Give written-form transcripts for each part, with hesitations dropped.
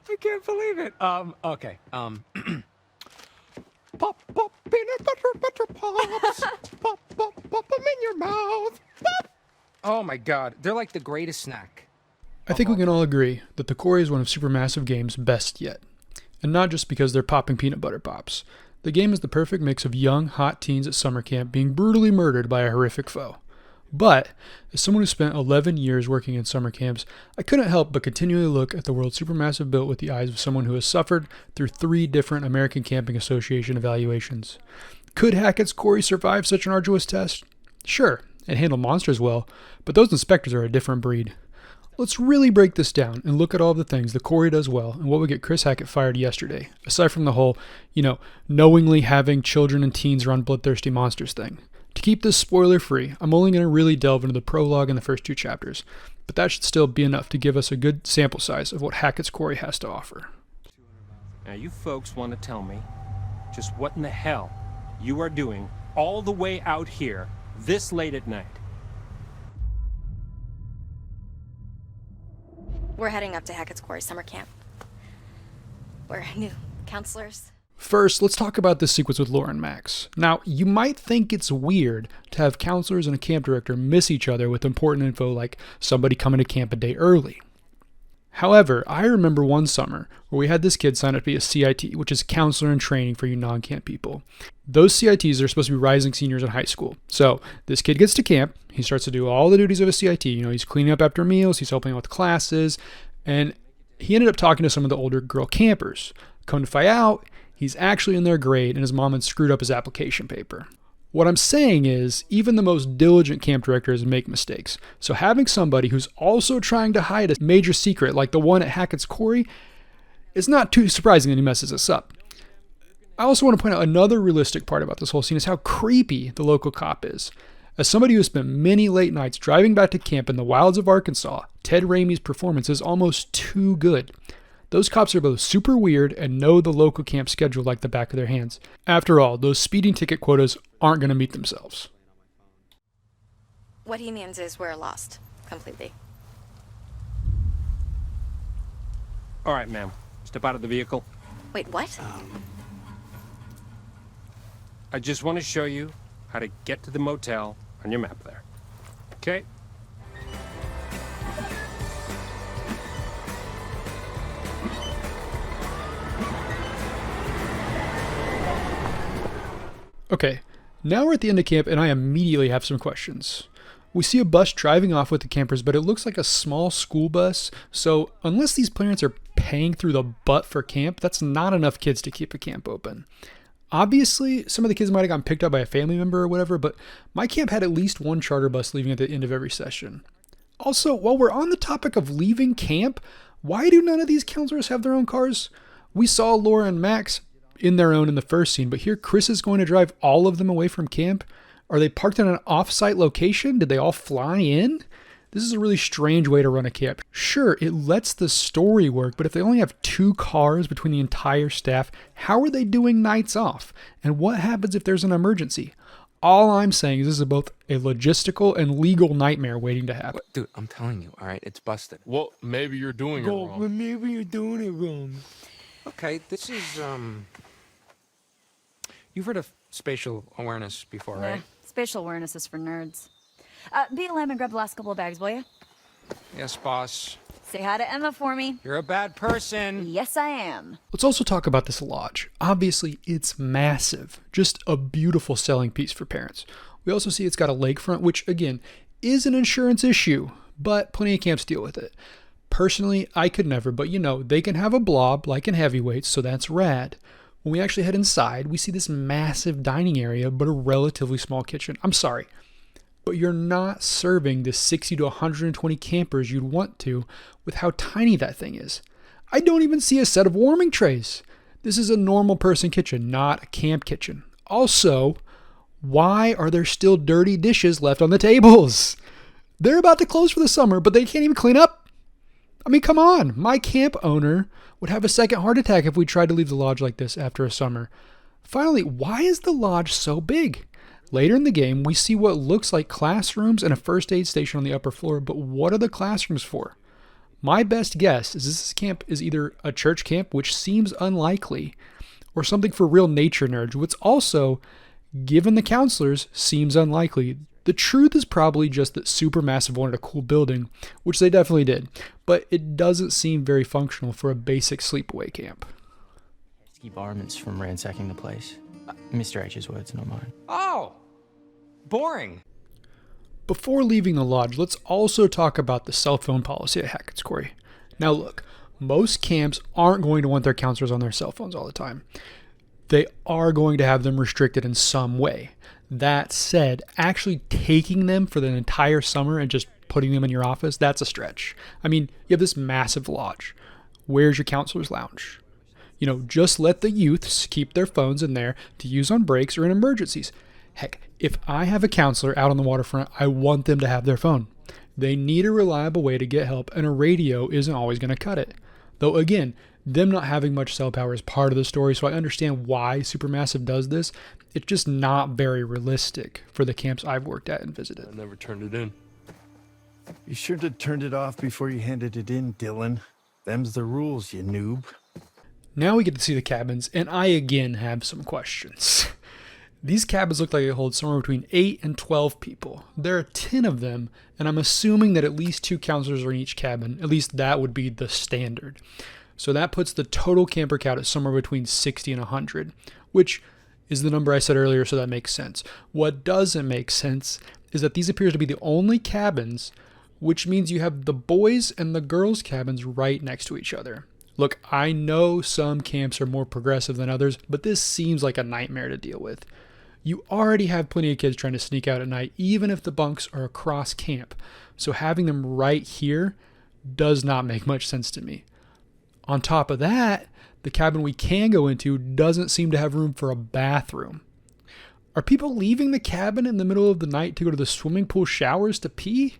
I can't believe it. Okay. Pop, pop, peanut butter pops. Pop, pop, pop them in your mouth. Pop. Oh my god, they're like the greatest snack. I think we can all agree that the Quarry is one of Supermassive Games' best yet. And not just because they're popping peanut butter pops. The game is the perfect mix of young, hot teens at summer camp being brutally murdered by a horrific foe. But, as someone who spent 11 years working in summer camps, I couldn't help but continually look at the world Supermassive built with the eyes of someone who has suffered through 3 different American Camping Association evaluations. Could Hackett's Quarry survive such an arduous test? Sure, and handle monsters well, but those inspectors are a different breed. Let's really break this down and look at all the things the Quarry does well and what would get Chris Hackett fired yesterday, aside from the whole, knowingly having children and teens run bloodthirsty monsters thing. To keep this spoiler free, I'm only going to really delve into the prologue in the first 2 chapters, but that should still be enough to give us a good sample size of what Hackett's Quarry has to offer. Now you folks want to tell me just what in the hell you are doing all the way out here this late at night? We're heading up to Hackett's Quarry summer camp. We're new counselors. First, let's talk about this sequence with Laura and Max. Now, you might think it's weird to have counselors and a camp director miss each other with important info like somebody coming to camp a day early. However, I remember one summer where we had this kid sign up to be a CIT, which is Counselor in Training for you non-camp people. Those CITs are supposed to be rising seniors in high school. So this kid gets to camp, he starts to do all the duties of a CIT. He's cleaning up after meals, he's helping out with classes, and he ended up talking to some of the older girl campers. Come to find out, he's actually in their grade and his mom had screwed up his application paper. What I'm saying is, even the most diligent camp directors make mistakes. So having somebody who's also trying to hide a major secret like the one at Hackett's Quarry is not too surprising that he messes us up. I also want to point out another realistic part about this whole scene is how creepy the local cop is. As somebody who has spent many late nights driving back to camp in the wilds of Arkansas, Ted Raimi's performance is almost too good. Those cops are both super weird and know the local camp schedule like the back of their hands. After all, those speeding ticket quotas aren't going to meet themselves. What he means is we're lost. Completely. All right, ma'am. Step out of the vehicle. Wait, what? I just want to show you how to get to the motel on your map there. Okay? Okay, now we're at the end of camp and I immediately have some questions. We see a bus driving off with the campers, but it looks like a small school bus, so unless these parents are paying through the butt for camp, that's not enough kids to keep a camp open. Obviously, some of the kids might have gotten picked up by a family member or whatever, but my camp had at least one charter bus leaving at the end of every session. Also, while we're on the topic of leaving camp, why do none of these counselors have their own cars? We saw Laura and Max in their own in the first scene, but here Chris is going to drive all of them away from camp. Are they parked in an off-site location? Did they all fly in? This is a really strange way to run a camp. Sure, it lets the story work, but if they only have 2 cars between the entire staff, how are they doing nights off? And what happens if there's an emergency? All I'm saying is this is both a logistical and legal nightmare waiting to happen. Dude, I'm telling you, all right, it's busted. Well, maybe you're doing it wrong. Maybe you're doing it wrong. Okay, this is, you've heard of spatial awareness before, right? Spatial awareness is for nerds. Be a lamb and grab the last couple of bags, will you? Yes, boss. Say hi to Emma for me. You're a bad person. Yes, I am. Let's also talk about this lodge. Obviously, it's massive. Just a beautiful selling piece for parents. We also see it's got a lakefront, which, again, is an insurance issue, but plenty of camps deal with it. Personally, I could never, but they can have a blob like in Heavyweights, so that's rad. When we actually head inside, we see this massive dining area, but a relatively small kitchen. I'm sorry, but you're not serving the 60 to 120 campers you'd want to with how tiny that thing is. I don't even see a set of warming trays. This is a normal person kitchen, not a camp kitchen. Also, why are there still dirty dishes left on the tables? They're about to close for the summer, but they can't even clean up. I mean, come on. My camp owner would have a second heart attack if we tried to leave the lodge like this after a summer. Finally, why is the lodge so big? Later in the game, we see what looks like classrooms and a first aid station on the upper floor, but what are the classrooms for? My best guess is this camp is either a church camp, which seems unlikely, or something for real nature nerds, which also, given the counselors, seems unlikely. The truth is probably just that Supermassive wanted a cool building, which they definitely did, but it doesn't seem very functional for a basic sleepaway camp. Keep varmints from ransacking the place. Mr. H's words, not mine. Oh, boring. Before leaving the lodge, let's also talk about the cell phone policy at Hackett's Quarry. Now look, most camps aren't going to want their counselors on their cell phones all the time. They are going to have them restricted in some way. That said, actually taking them for the entire summer and just putting them in your office, that's a stretch. I mean, you have this massive lodge. Where's your counselor's lounge? Just let the youths keep their phones in there to use on breaks or in emergencies. Heck, if I have a counselor out on the waterfront, I want them to have their phone. They need a reliable way to get help, and a radio isn't always going to cut it. Though again, them not having much cell power is part of the story, so I understand why Supermassive does this. It's just not very realistic for the camps I've worked at and visited. I never turned it in. You should have turned it off before you handed it in, Dylan. Them's the rules, you noob. Now we get to see the cabins, and I again have some questions. These cabins look like they hold somewhere between 8 and 12 people. There are 10 of them, and I'm assuming that at least 2 counselors are in each cabin. At least that would be the standard. So that puts the total camper count at somewhere between 60 and 100, which is the number I said earlier, so that makes sense. What doesn't make sense is that these appears to be the only cabins, which means you have the boys and the girls' cabins right next to each other. Look, I know some camps are more progressive than others, but this seems like a nightmare to deal with. You already have plenty of kids trying to sneak out at night, even if the bunks are across camp. So having them right here does not make much sense to me. On top of that, the cabin we can go into doesn't seem to have room for a bathroom. Are people leaving the cabin in the middle of the night to go to the swimming pool showers to pee?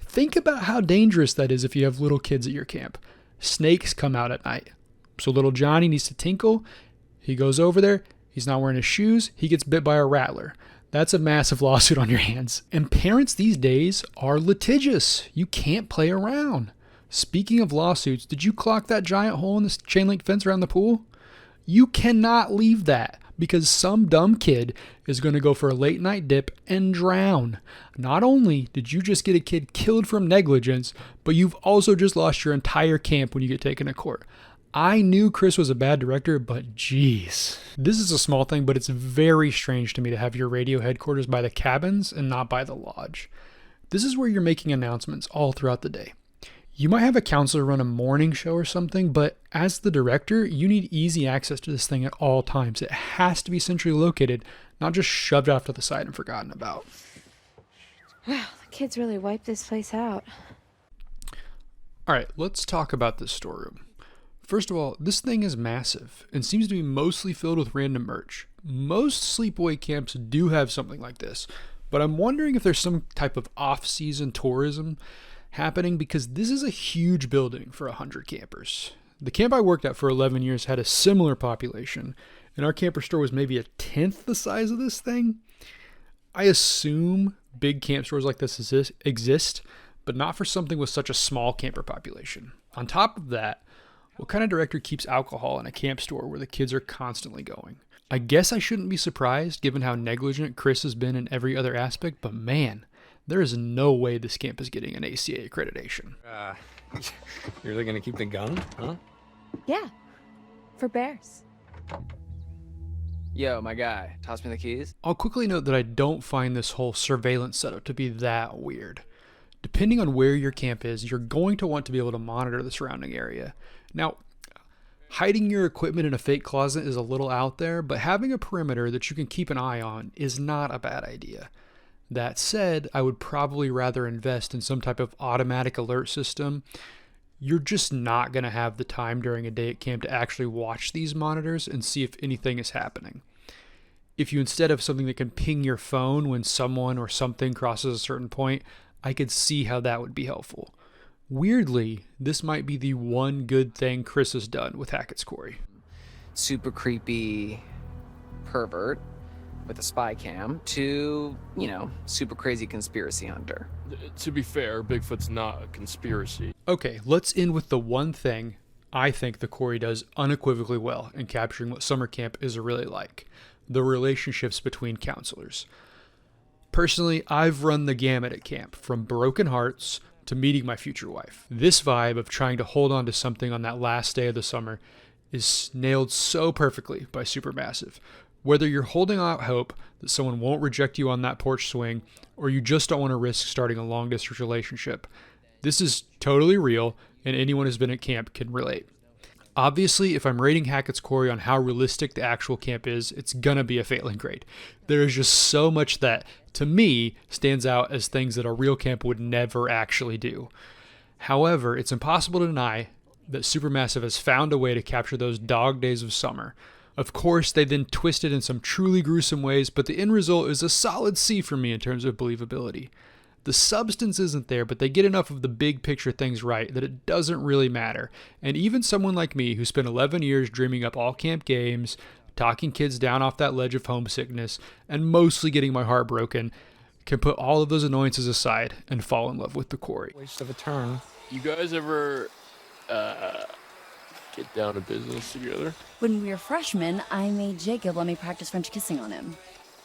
Think about how dangerous that is if you have little kids at your camp. Snakes come out at night. So little Johnny needs to tinkle. He goes over there. He's not wearing his shoes. He gets bit by a rattler. That's a massive lawsuit on your hands. And parents these days are litigious. You can't play around. Speaking of lawsuits, did you clock that giant hole in the chain link fence around the pool? You cannot leave that because some dumb kid is going to go for a late night dip and drown. Not only did you just get a kid killed from negligence, but you've also just lost your entire camp when you get taken to court. I knew Chris was a bad director, but geez. This is a small thing, but it's very strange to me to have your radio headquarters by the cabins and not by the lodge. This is where you're making announcements all throughout the day. You might have a counselor run a morning show or something, but as the director, you need easy access to this thing at all times. It has to be centrally located, not just shoved off to the side and forgotten about. Wow, the kids really wiped this place out. All right, let's talk about this storeroom. First of all, this thing is massive and seems to be mostly filled with random merch. Most sleepaway camps do have something like this, but I'm wondering if there's some type of off-season tourism happening because this is a huge building for 100 campers. The camp I worked at for 11 years had a similar population, and our camper store was maybe a tenth the size of this thing. I assume big camp stores like this exist, but not for something with such a small camper population. On top of that, what kind of director keeps alcohol in a camp store where the kids are constantly going? I guess I shouldn't be surprised given how negligent Chris has been in every other aspect, but man, there is no way this camp is getting an ACA accreditation. You're really gonna keep the gun, huh? Yeah, for bears. Yo, my guy, toss me the keys. I'll quickly note that I don't find this whole surveillance setup to be that weird. Depending on where your camp is, you're going to want to be able to monitor the surrounding area. Now, hiding your equipment in a fake closet is a little out there, but having a perimeter that you can keep an eye on is not a bad idea. That said, I would probably rather invest in some type of automatic alert system. You're just not going to have the time during a day at camp to actually watch these monitors and see if anything is happening. If you instead have something that can ping your phone when someone or something crosses a certain point, I could see how that would be helpful. Weirdly, this might be the one good thing Chris has done with Hackett's Quarry. Super creepy pervert with a spy cam to, you know, super crazy conspiracy hunter. To be fair, Bigfoot's not a conspiracy. Okay, let's end with the one thing I think the Quarry does unequivocally well in capturing what summer camp is really like: the relationships between counselors. Personally, I've run the gamut at camp, from broken hearts to meeting my future wife. This vibe of trying to hold on to something on that last day of the summer is nailed so perfectly by Supermassive. Whether you're holding out hope that someone won't reject you on that porch swing, or you just don't want to risk starting a long-distance relationship, this is totally real, and anyone who's been at camp can relate. Obviously, if I'm rating Hackett's Quarry on how realistic the actual camp is, it's gonna be a failing grade. There is just so much that, to me, stands out as things that a real camp would never actually do. However, it's impossible to deny that Supermassive has found a way to capture those dog days of summer. Of course, they then twist it in some truly gruesome ways, but the end result is a solid C for me in terms of believability. The substance isn't there, but they get enough of the big picture things right that it doesn't really matter. And even someone like me, who spent 11 years dreaming up all camp games, talking kids down off that ledge of homesickness, and mostly getting my heart broken, can put all of those annoyances aside and fall in love with the Quarry. Waste of a turn. You guys ever get down to business together? When we were freshmen, I made Jacob let me practice French kissing on him.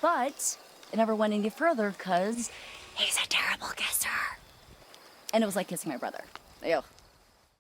But it never went any further because he's a terrible kisser. And it was like kissing my brother. Ew.